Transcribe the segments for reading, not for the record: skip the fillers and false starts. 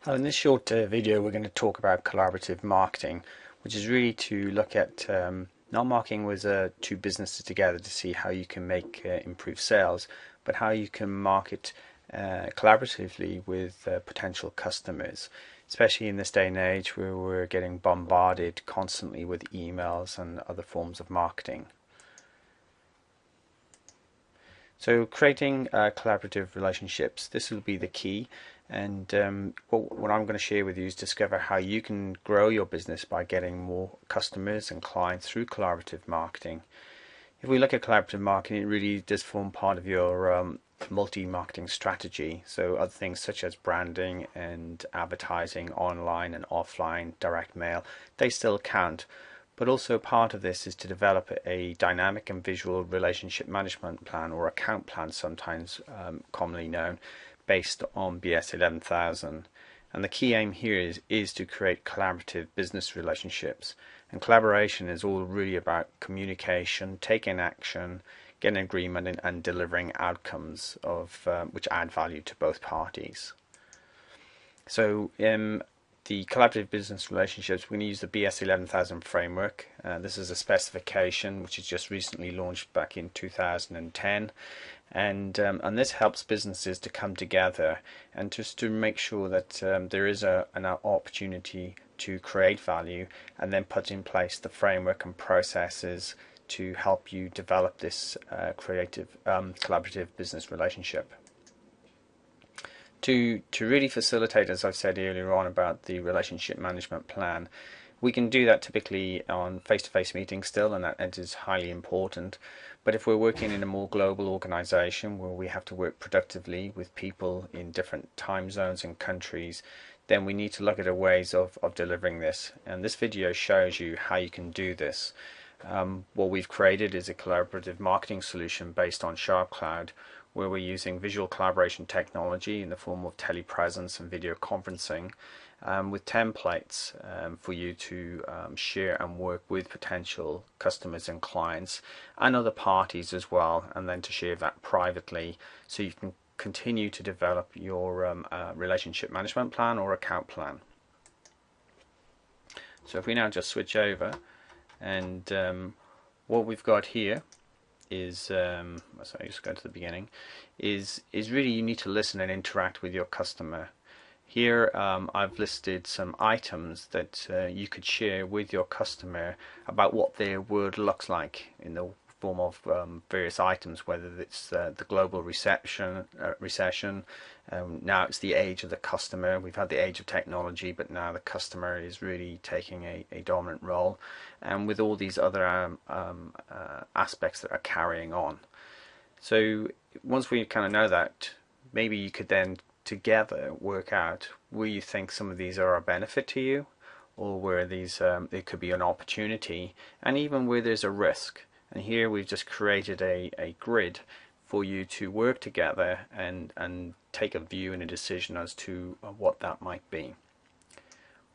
In this short video we're going to talk about collaborative marketing, which is really to look at not marketing with two businesses together to see how you can make improve sales, but how you can market collaboratively with potential customers, especially in this day and age where we're getting bombarded constantly with emails and other forms of marketing. So creating collaborative relationships, this will be the key. And what I'm going to share with you is discover how you can grow your business by getting more customers and clients through collaborative marketing. If we look at collaborative marketing, it really does form part of your multi-marketing strategy. So other things such as branding and advertising online and offline, direct mail, they still count. But also part of this is to develop a dynamic and visual relationship management plan, or account plan sometimes commonly known, based on BS 11000. And the key aim here is to create collaborative business relationships. And collaboration is all really about communication, taking action, getting agreement, and delivering outcomes of which add value to both parties. So the collaborative business relationships, we're going to use the BS 11000 framework. This is a specification which is just recently launched back in 2010, and this helps businesses to come together and just to make sure that there is an opportunity to create value, and then put in place the framework and processes to help you develop this collaborative business relationship. To really facilitate, as I've said earlier on about the relationship management plan, we can do that typically on face-to-face meetings still, and that is highly important. But if we're working in a more global organization where we have to work productively with people in different time zones and countries, then we need to look at ways of delivering this. And this video shows you how you can do this. What we've created is a collaborative marketing solution based on SharpCloud, where we're using visual collaboration technology in the form of telepresence and video conferencing, with templates for you to share and work with potential customers and clients and other parties as well, and then to share that privately so you can continue to develop your relationship management plan or account plan. So if we now just switch over, and what we've got here is, sorry, just go to the beginning, is really you need to listen and interact with your customer. Here I've listed some items that you could share with your customer about what their world looks like in the form of various items, whether it's the global recession, now it's the age of the customer. We've had the age of technology, but now the customer is really taking a dominant role, and with all these other aspects that are carrying on. So once we kind of know that, maybe you could then together work out where you think some of these are a benefit to you, or where these it could be an opportunity, and even where there's a risk. And here we've just created a grid for you to work together and take a view and a decision as to what that might be.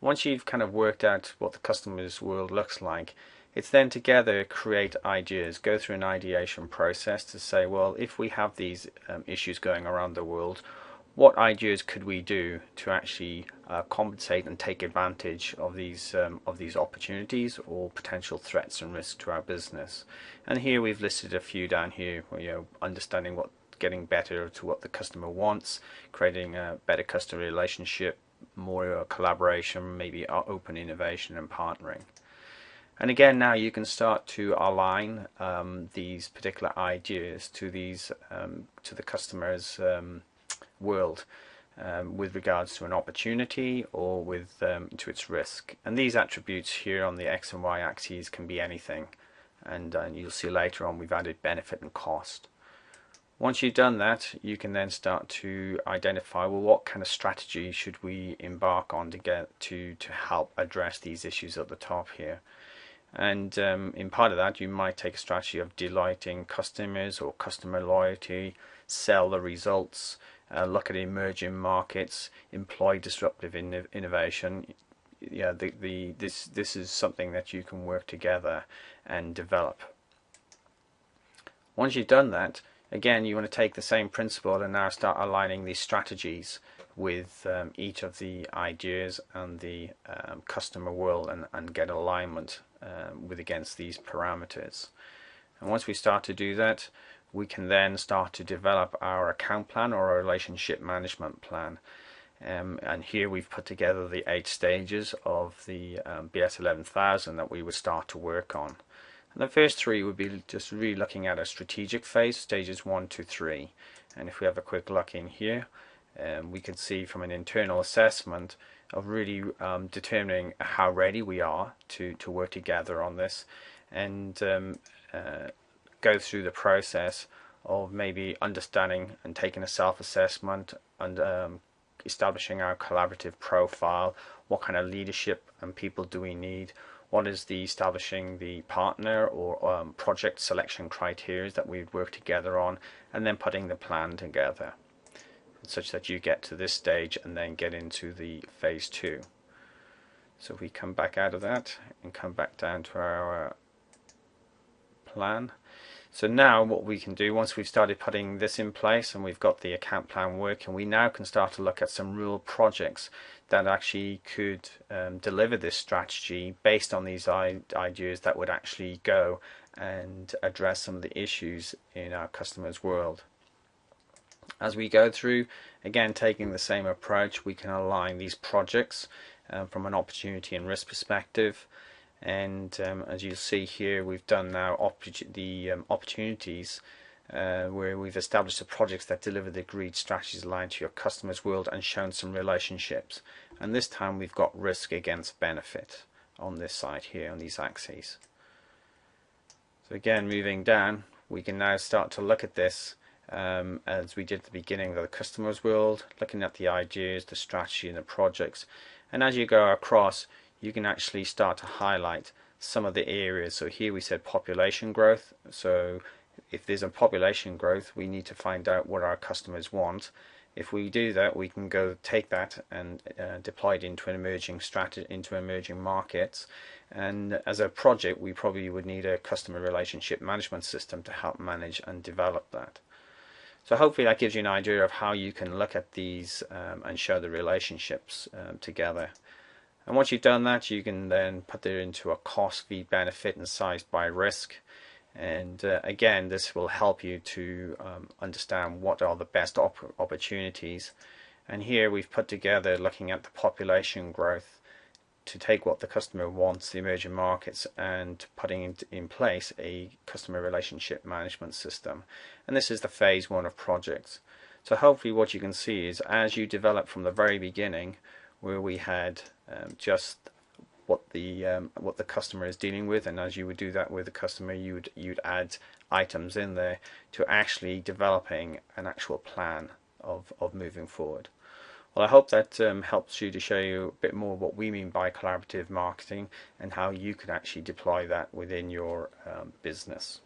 Once you've kind of worked out what the customer's world looks like, it's then together create ideas, go through an ideation process to say, well, if we have these issues going around the world, what ideas could we do to actually compensate and take advantage of these opportunities or potential threats and risks to our business? And here we've listed a few down here, where, understanding getting better to what the customer wants, creating a better customer relationship, more collaboration, maybe open innovation and partnering. And again, now you can start to align these particular ideas to the customer's world, with regards to an opportunity or with to its risk. And these attributes here on the X and Y axes can be anything, and you'll see later on we've added benefit and cost. Once you've done that, you can then start to identify, well, what kind of strategy should we embark on to get to help address these issues at the top here. And in part of that, you might take a strategy of delighting customers or customer loyalty, sell the results, look at emerging markets, employ disruptive innovation. Yeah, this is something that you can work together and develop. Once you've done that, again, you want to take the same principle and now start aligning these strategies with each of the ideas and the customer world, and get alignment with against these parameters. And once we start to do that, we can then start to develop our account plan or our relationship management plan. And here we've put together the 8 stages of the BS 11000 that we would start to work on. And the first 3 would be just really looking at a strategic phase, stages 1 to 3. And if we have a quick look in here, we can see from an internal assessment of really determining how ready we are to work together on this, and go through the process of maybe understanding and taking a self-assessment and establishing our collaborative profile. What kind of leadership and people do we need? What is the establishing the partner or project selection criteria that we'd work together on, and then putting the plan together such that you get to this stage and then get into the phase 2. So if we come back out of that and come back down to our plan. So now what we can do, once we've started putting this in place and we've got the account plan working, we now can start to look at some real projects that actually could deliver this strategy based on these ideas that would actually go and address some of the issues in our customers' world. As we go through, again taking the same approach, we can align these projects from an opportunity and risk perspective. And as you'll see here, we've done now opportunities where we've established the projects that deliver the agreed strategies aligned to your customer's world and shown some relationships. And this time we've got risk against benefit on this side here on these axes. So again, moving down, we can now start to look at this as we did at the beginning of the customer's world, looking at the ideas, the strategy and the projects. And as you go across, you can actually start to highlight some of the areas. So here we said population growth. So if there's a population growth, we need to find out what our customers want. If we do that, we can go take that and deploy it into an emerging strategy, into emerging markets. And as a project, we probably would need a customer relationship management system to help manage and develop that. So hopefully that gives you an idea of how you can look at these and show the relationships together. And once you've done that, you can then put it into a cost, fee, benefit and size by risk. And again, this will help you to understand what are the best opportunities. And here we've put together, looking at the population growth, to take what the customer wants, the emerging markets, and putting in place a customer relationship management system. And this is the phase 1 of projects. So hopefully what you can see is, as you develop from the very beginning, where we had just what the customer is dealing with, and as you would do that with the customer, you'd add items in there to actually developing an actual plan of moving forward. Well, I hope that helps you to show you a bit more what we mean by collaborative marketing and how you can actually deploy that within your business.